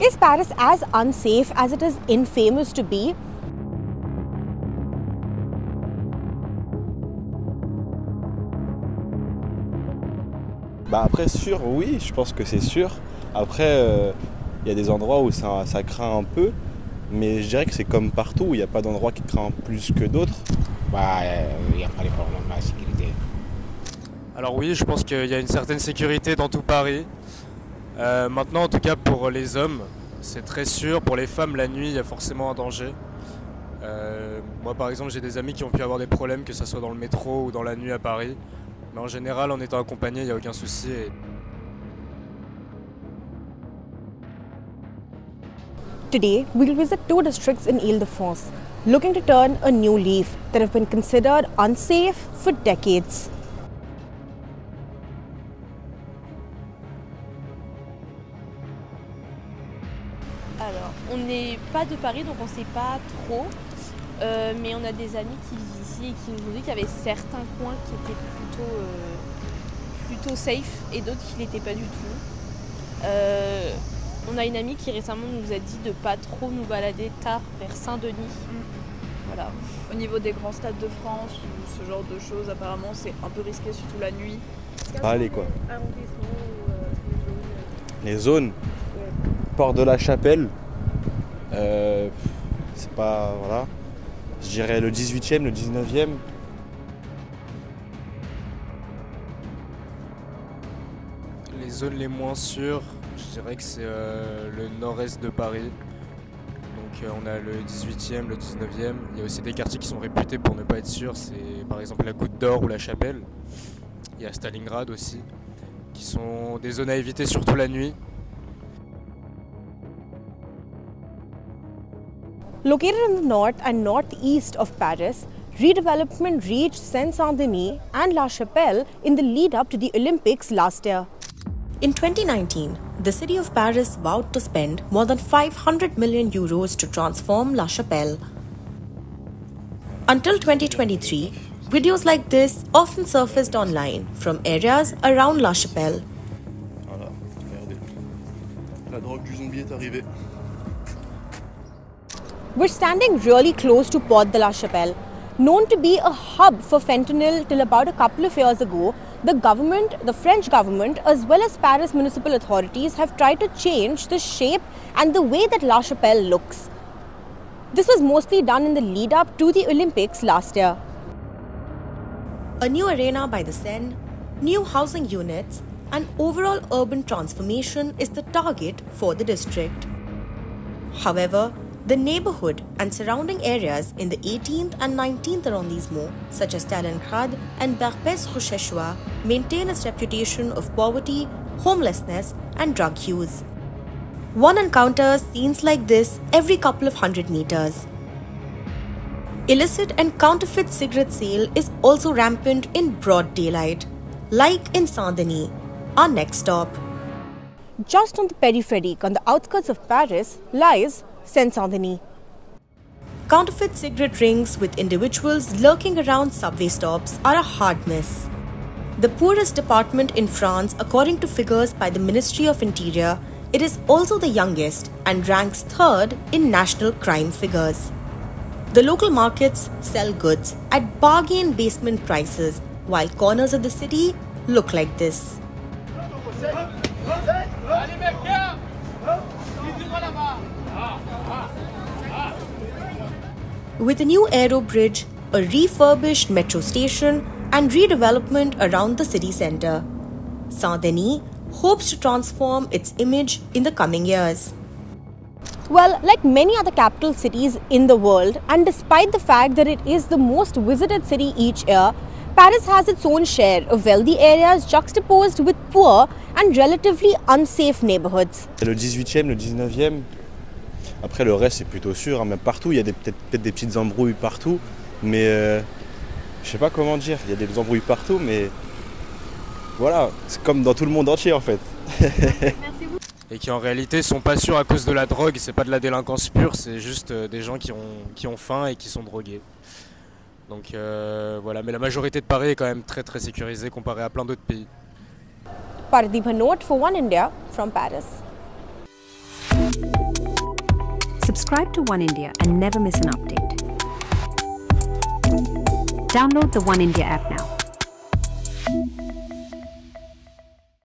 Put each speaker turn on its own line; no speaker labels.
Is Paris as unsafe as it is infamous to be?
Bah après sûr, oui, je pense que c'est sûr. Après, il y a des endroits où ça craint un peu, mais je dirais que c'est comme partout, il n'y a pas d'endroit qui craint plus que d'autres.
Bah, il n'y a pas les problèmes de la sécurité.
Alors oui, je pense qu'il y a une certaine sécurité dans tout Paris. Maintenant, en tout cas pour les hommes, c'est très sûr. Pour les femmes, la nuit, il y a forcément un danger. Moi, par exemple, j'ai des amis qui ont pu avoir des problèmes, que ce soit dans le métro ou dans la nuit à Paris. Mais en général, en étant accompagné, il n'y a aucun souci.
Today, we'll visit two districts in Ile-de-France, looking to turn a new leaf that have been considered unsafe for decades.
Alors, on n'est pas de Paris, donc on ne sait pas trop. Mais on a des amis qui vivent ici et qui nous ont dit qu'il y avait certains coins qui étaient plutôt safe et d'autres qui ne l'étaient pas du tout. On a une amie qui récemment nous a dit de ne pas trop nous balader tard vers Saint-Denis. Voilà.
Au niveau des grands stades de France ou ce genre de choses, apparemment c'est un peu risqué, surtout la nuit.
Allez quoi. Les zones. Porte de la Chapelle. C'est pas. Voilà. Je dirais le 18e, le 19e.
Les zones les moins sûres, je dirais que c'est le nord-est de Paris. Donc on a le 18e, le 19e. Il y a aussi des quartiers qui sont réputés pour ne pas être sûrs. C'est par exemple la Goutte d'Or ou la Chapelle. Il y a Stalingrad aussi, qui sont des zones à éviter surtout la nuit.
Located in the north and northeast of Paris, redevelopment reached Seine-Saint-Denis and La Chapelle in the lead-up to the Olympics last year.
In 2019, the city of Paris vowed to spend more than 500 million euros to transform La Chapelle. Until 2023, videos like this often surfaced online from areas around La Chapelle.
Voilà, regardez. La drogue du zombie est arrivée.
We're standing really close to Porte de la Chapelle. Known to be a hub for fentanyl till about a couple of years ago, the French government, as well as Paris municipal authorities have tried to change the shape and the way that La Chapelle looks. This was mostly done in the lead up to the Olympics last year.
A new arena by the Seine, new housing units, and overall urban transformation is the target for the district. However, the neighborhood and surrounding areas in the 18th and 19th arrondissement, such as Stalingrad and Barbès-Rochechouart, maintain its reputation of poverty, homelessness, and drug use. One encounters scenes like this every couple of hundred meters. Illicit and counterfeit cigarette sale is also rampant in broad daylight, like in Saint-Denis, our next stop.
Just on the periphery, on the outskirts of Paris, lies Seine-Saint-Denis.
Counterfeit cigarette rings with individuals lurking around subway stops are a hard miss. The poorest department in France, according to figures by the Ministry of Interior, it is also the youngest and ranks third in national crime figures. The local markets sell goods at bargain basement prices, while corners of the city look like this. With a new aero bridge, a refurbished metro station, and redevelopment around the city centre, Saint-Denis hopes to transform its image in the coming years.
Well, like many other capital cities in the world, and despite the fact that it is the most visited city each year, Paris has its own share of wealthy areas juxtaposed with poor and relatively unsafe neighborhoods.
C'est le 18e, le 19e. Après, le reste, c'est plutôt sûr. Hein. Même partout, il y a peut-être des petites embrouilles partout. Mais je sais pas comment dire. Il y a des embrouilles partout, mais voilà. C'est comme dans tout le monde entier, en fait.
Et qui en réalité sont pas sûrs à cause de la drogue. C'est pas de la délinquance pure, c'est juste des gens qui ont faim et qui sont drogués. Donc voilà. Mais la majorité de Paris est quand même très très sécurisée comparée à plein d'autres pays.
Paradeep Bhanot for One India from Paris.
Subscribe to One India and never miss an update. Download the One India app now.